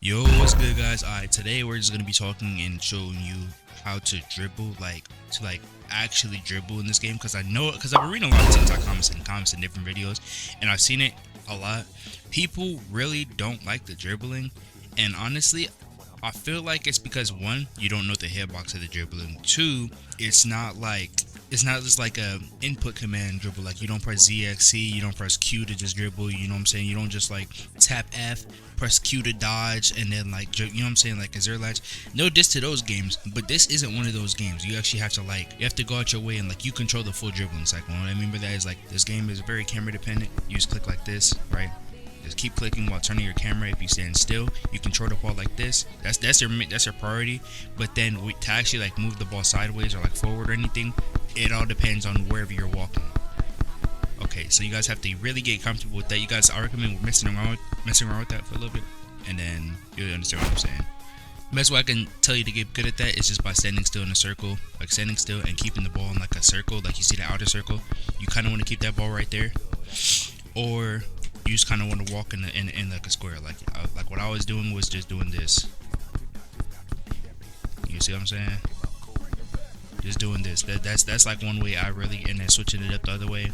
Yo, what's good, guys? Alright, today we're just gonna be talking and showing you how to dribble, to actually dribble in this game. Because I've been reading a lot of TikTok comments and different videos, and I've seen it a lot. People really don't like the dribbling, and honestly, I feel like it's because one, you don't know the hitbox of the dribbling. Two, it's not just like a input command dribble. Like, you don't press ZXC, you don't press Q to just dribble. You know what I'm saying? You don't just like tap F, press Q to dodge, and then you know what I'm saying? Like a zero latch. No diss to those games, but this isn't one of those games. You actually have to you have to go out your way and you control the full dribbling cycle. And what I mean by that is this game is very camera dependent. You just click like this, right? Just keep clicking while turning your camera. If you stand still, you control the ball like this. That's your priority. But then to actually move the ball sideways or forward or anything, it all depends on wherever you're walking. Okay, so you guys have to really get comfortable with that. You guys, I recommend messing around with that for a little bit, and then you'll understand what I'm saying. The best way I can tell you to get good at that is just by standing still in a circle, standing still and keeping the ball in a circle. Like, you see the outer circle, you kind of want to keep that ball right there, or you just kind of want to walk in a square. Like what I was doing was just doing this. You see what I'm saying? Just doing this. That's one way I really, and then switching it up the other way.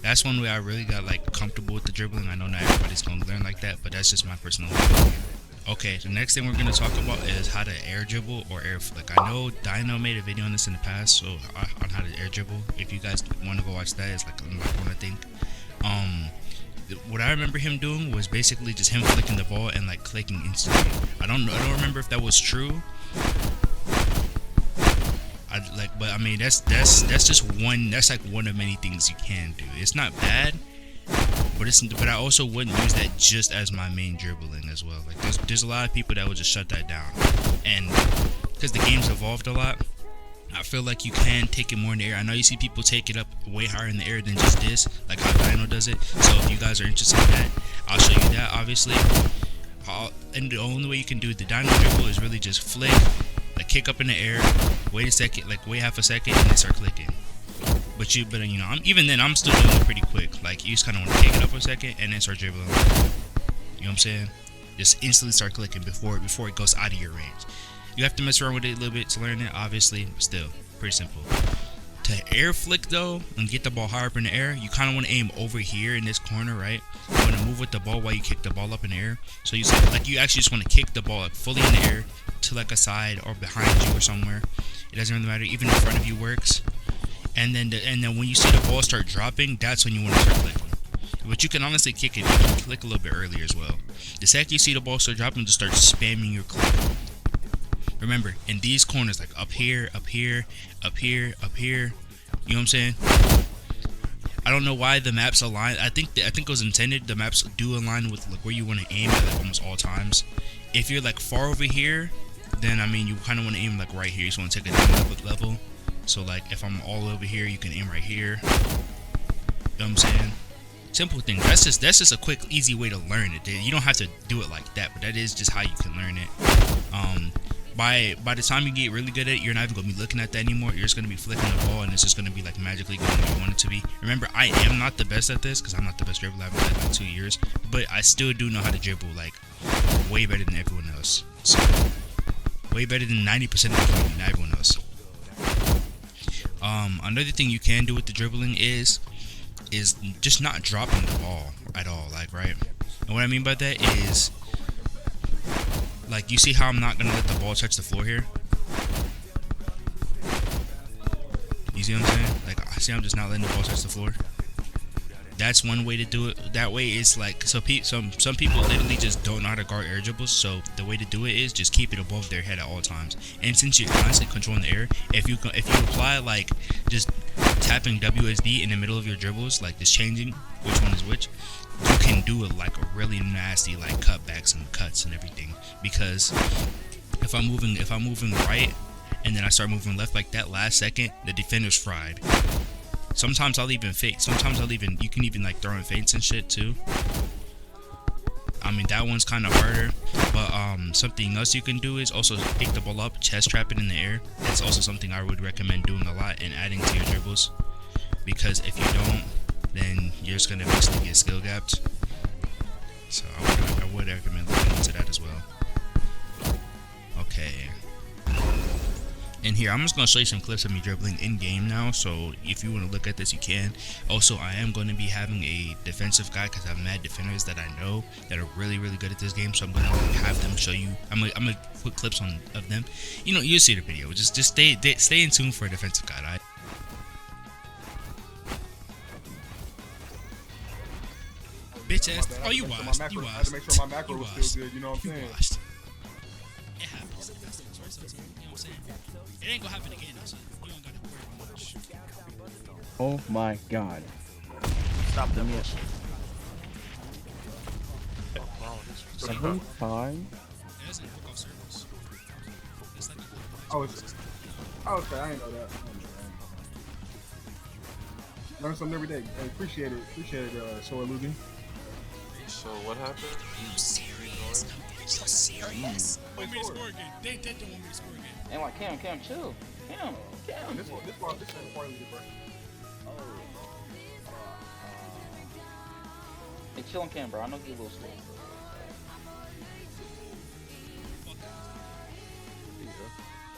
That's one way I really got comfortable with the dribbling. I know not everybody's gonna learn like that, but that's just my personal opinion. Okay, the next thing we're gonna talk about is how to air dribble or air flick. I know Dino made a video on this in the past, so on how to air dribble. If you guys want to go watch that, it's one I think. What I remember him doing was basically just him flicking the ball and clicking instantly. I don't remember if that was true. But I mean that's just one. That's one of many things you can do. It's not bad, but I also wouldn't use that just as my main dribbling as well. There's a lot of people that would just shut that down, and because the game's evolved a lot, I feel like you can take it more in the air. I know you see people take it up way higher in the air than just this, like how Dino does it. So if you guys are interested in that, I'll show you that, obviously. And the only way you can do the Dino dribble is really just flick, kick up in the air, wait a second, wait half a second, and then start clicking. But you know, even then, I'm still doing it pretty quick. You just kind of want to kick it up for a second and then start dribbling. You know what I'm saying? Just instantly start clicking before it goes out of your range. You have to mess around with it a little bit to learn it, obviously, but still, pretty simple. To air flick though, and get the ball higher up in the air, you kind of want to aim over here in this corner, right? You want to move with the ball while you kick the ball up in the air. So you actually just want to kick the ball fully in the air to a side or behind you or somewhere. It doesn't really matter. Even in front of you works. And then when you see the ball start dropping, that's when you want to start clicking. But you can honestly kick it. You can click a little bit earlier as well. The second you see the ball start dropping, just start spamming your click. Remember, in these corners, up here, up here, up here, up here, you know what I'm saying? I don't know why the maps align. I think it was intended. The maps do align with where you want to aim at almost all times. If you're far over here, then I mean you kind of want to aim right here. You just want to take it down a level. So if I'm all over here, you can aim right here. You know what I'm saying? Simple thing. That's just a quick, easy way to learn it. You don't have to do it like that, but that is just how you can learn it. By the time you get really good at it, you're not even gonna be looking at that anymore. You're just gonna be flicking the ball, and it's just gonna be magically going where you want it to be. Remember, I am not the best at this because I'm not the best dribbler. I've been at 2 years, but I still do know how to dribble way better than everyone else. So way better than 90% of the community, not everyone else. Another thing you can do with the dribbling is just not dropping the ball at all, right? And what I mean by that is, you see how I'm not gonna let the ball touch the floor here? You see what I'm saying? I see I'm just not letting the ball touch the floor. That's one way to do it. That way it's some people literally just don't know how to guard air dribbles. So the way to do it is just keep it above their head at all times. And since you're constantly controlling the air, if you apply just tapping WSD in the middle of your dribbles, just changing which one is which, you can do a really nasty cutbacks and cuts and everything. Because if I'm moving right and then I start moving left that last second, the defender's fried. Sometimes I'll even fake. You can even throw in feints and shit too. I mean, that one's kind of harder, but something else you can do is also pick the ball up, chest trap it in the air. That's also something I would recommend doing a lot and adding to your dribbles, because if you don't, then you're just gonna basically get skill gapped. So I would recommend looking into that as well. And here, I'm just going to show you some clips of me dribbling in game now. So if you want to look at this, you can. Also, I am going to be having a defensive guy because I have mad defenders that I know that are really, really good at this game. So I'm going to have them show you. I'm gonna put clips of them. You know, you'll see the video. Just stay in tune for a defensive guy, alright? Bitch ass. Oh, you washed. You washed. I had to make sure my macro was still good. You know what I'm saying? Washed. It happens. You know what I'm saying? It ain't gonna happen again, so you don't gotta worry about much. Oh my god. Stop them. 75? It doesn't hook off servers. It's like Okay, I ain't know that. Learn something every day. Hey, appreciate it, Soy Lugan. So what happened? You serious? You so serious? Want me to score again? They don't want me to score again. And like Cam, chill. Cam. This one is partly different. Hey, chill on Cam, bro. I know you a little slow.